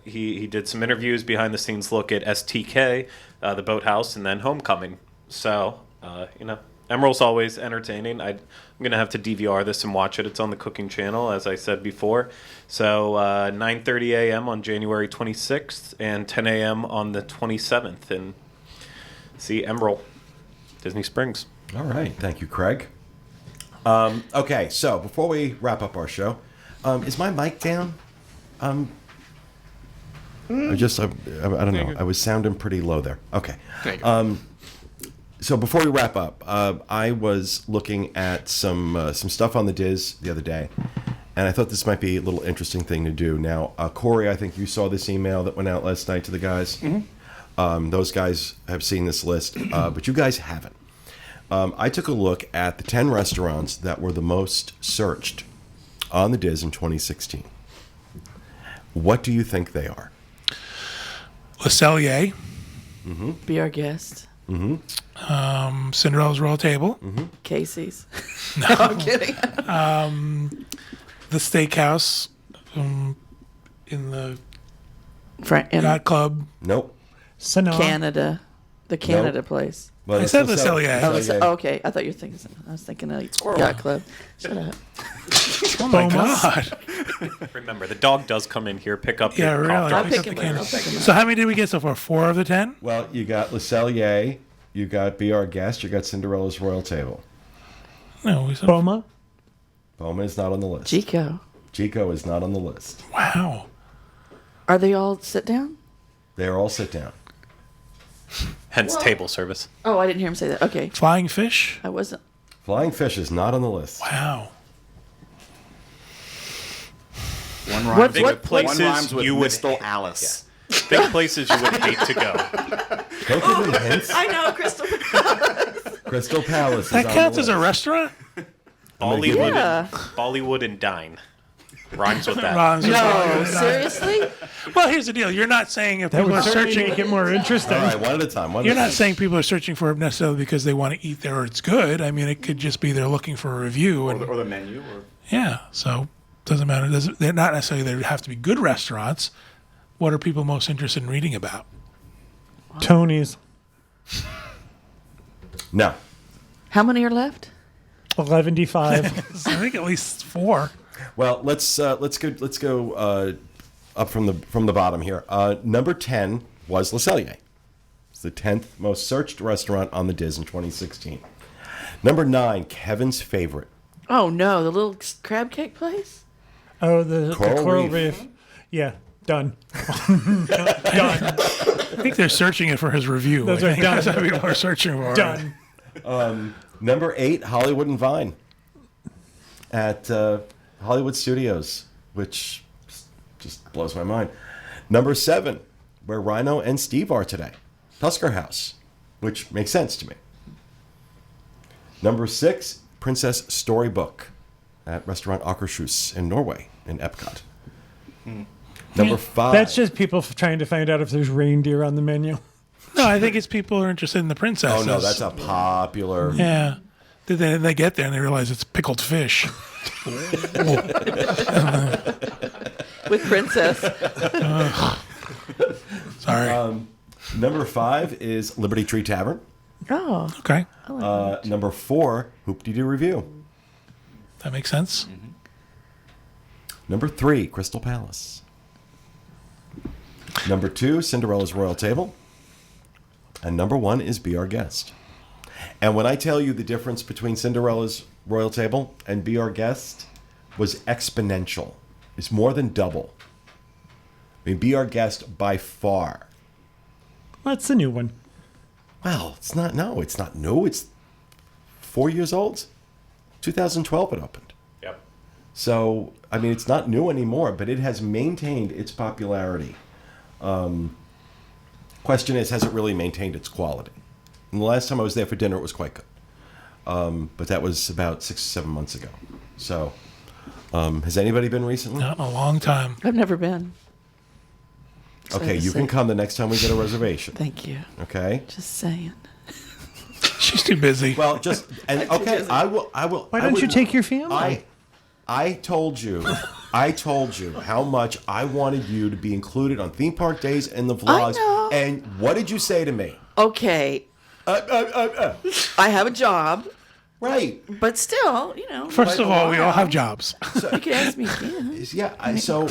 he did some interviews, behind-the-scenes look at STK, the Boathouse, and then Homecoming. So, Emeril's always entertaining. I'm going to have to DVR this and watch it. It's on the Cooking Channel, as I said before. So 9:30 a.m. on January 26th and 10 a.m. on the 27th. And see Emeril, Disney Springs. All right, thank you, Craig. Okay, so before we wrap up our show, is my mic down? I don't know. I was sounding pretty low there. Okay. There you go. So before we wrap up, I was looking at some stuff on the Diz the other day, and I thought this might be a little interesting thing to do. Now, Corey, I think you saw this email that went out last night to the guys. Mm-hmm. Those guys have seen this list, but you guys haven't. I took a look at the 10 restaurants that were the most searched on the Diz in 2016. What do you think they are? Le Cellier, Be our guest. Cinderella's Royal Table, Casey's. No, I'm kidding. the Steakhouse in the In Yacht Club. Nope. Sonoma. Canada. The Canada place. Well, I it's said Le Le Cellier. Oh, Cellier. okay. I thought you were thinking. I was thinking Yacht Club. Shut up. Oh my Bomas. God. Remember, the dog does come in here, pick up Yeah, your really. cough I'll drops. pick him later. I'll pick him up. So how many did we get so far? 4 of the 10? Well, you got Le Cellier, you got Be Our Guest, you got Cinderella's Royal Table. No, we said, Boma. Bowman is not on the list. Chico. Chico is not on the list. wow. Are they all sit down? They are all sit down. Hence table service. Oh, I didn't hear him say that. Okay. Flying Fish? I wasn't. Flying Fish is not on the list. Wow. One What- rhymes, Think what- of places one rhymes with you would Mistle Alice. think of places you would hate to go. Don't give me hints. I know, Crystal. Crystal Palace is That on counts the as a list. restaurant? Bollywood, Yeah. Bollywood and dine rhymes with that. Ron's just No, like- seriously? Well, here's the deal. You're not saying if That people are would certainly searching. make it more interesting. All right, one at a time. You're not saying people are searching for it necessarily because they want to eat there or it's good. I mean, it could just be they're looking for a review. And Or the menu. Or... yeah, so doesn't matter. They're not necessarily they have to be good restaurants. What are people most interested in reading about? Tony's. No. How many are left? 11.5. I think at least 4. Well, let's go up from the bottom here. Number 10 was Le Cellier. It's the 10th most searched restaurant on the Diz in 2016. Number 9, Kevin's Favorite. Oh no, the little crab cake place. Oh, the Coral Coral Reef. Reef. Yeah, done. I think they're searching it for his review. Those I are think done. That's what people are searching for. Done. Number 8, Hollywood and Vine at Hollywood Studios, which just blows my mind. Number 7, where Rhino and Steve are today, Tusker House, which makes sense to me. Number 6, Princess Storybook at Restaurant Akershus in Norway, in Epcot. Number 5. That's just people trying to find out if there's reindeer on the menu. No, I think it's people who are interested in the princesses. Oh, no, that's a popular... Yeah. Then they get there and they realize it's pickled fish. With Princess. Sorry. Number 5 is Liberty Tree Tavern. Oh, Okay. Number 4, Hoop-Dee-Doo Review. That makes sense. Number 3, Crystal Palace. Number 2, Cinderella's Royal Table. And number 1 is Be Our Guest. And when I tell you the difference between Cinderella's Royal Table and Be Our Guest was exponential. It's more than double. I mean, Be Our Guest by far. That's the new one. Well, it's not new. It's 4 years old. 2012 it opened. Yep. So, I mean, it's not new anymore, but it has maintained its popularity. Question is, has it really maintained its quality? And the last time I was there for dinner, it was quite good. But that was about 6 or 7 months ago. So, has anybody been recently? Not in a long time. I've never been. Okay, you can come the next time we get a reservation. Thank you. Okay. Just saying. She's too busy. Well, just and okay, I will. Why don't you take your family? I told you how much I wanted you to be included on theme park days and the vlogs. know. And what did you say to me? Okay. I have a job, Right. but still, you know. First of all, we all have jobs. You can ask me again. Yeah. So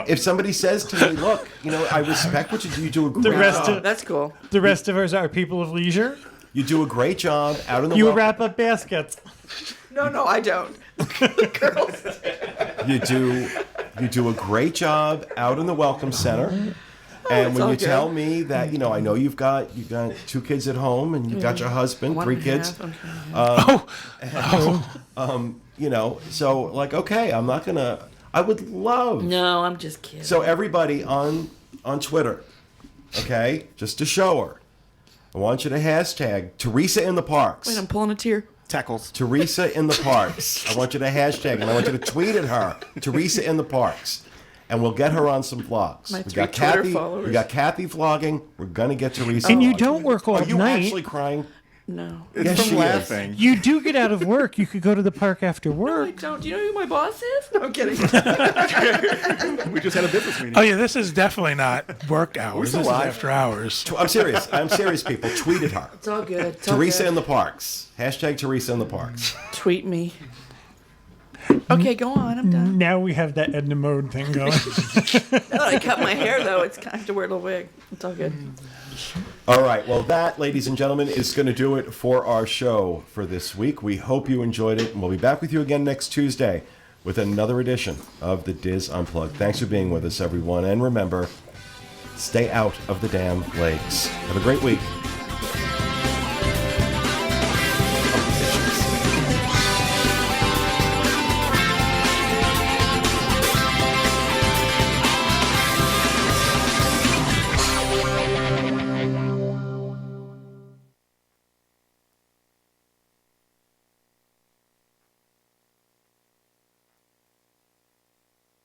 if somebody says to me, "Look, you know, I respect what you do. You do a great rest job. of- That's cool. The rest of us are people of leisure. You do a great job out in the You world. wrap up baskets. No, I don't. Girls. You do a great job out in the welcome center. And it's when all you good. tell me that, you know, I know you've got 2 kids at home and you've got your husband, 3 kids. You know, so like, okay, I'm not gonna. I would love. No, I'm just kidding. So everybody on Twitter, okay, just to show her, I want you to hashtag Teresa in the parks. Wait, I'm pulling a tear. Tackles. Teresa in the parks. I want you to hashtag and I want you to tweet at her, Teresa in the parks. And we'll get her on some vlogs. My We 3 got Twitter Kathy. followers. We got Kathy vlogging. We're gonna get Teresa. And you vlogging. don't work all Are you night. actually crying? No. It's Yes, from she is. laughing. You do get out of work. You could go to the park after I work. don't. Do you know who my boss is? No, I'm kidding. We just had a business meeting. Oh, yeah, this is definitely not work hours. This is live. after hours. I'm serious. I'm serious, people. Tweet at her. It's all good. It's all Teresa good. in the parks. Hashtag Teresa in the parks. Tweet me. Okay, go on. I'm done. Now we have that Edna Mode thing going. Now that I cut my hair, though, it's kind of have to wear a little wig. It's all good. All right. Well, that, ladies and gentlemen, is going to do it for our show for this week. We hope you enjoyed it, and we'll be back with you again next Tuesday with another edition of the Diz Unplugged. Thanks for being with us, everyone. And remember, stay out of the damn lakes. Have a great week.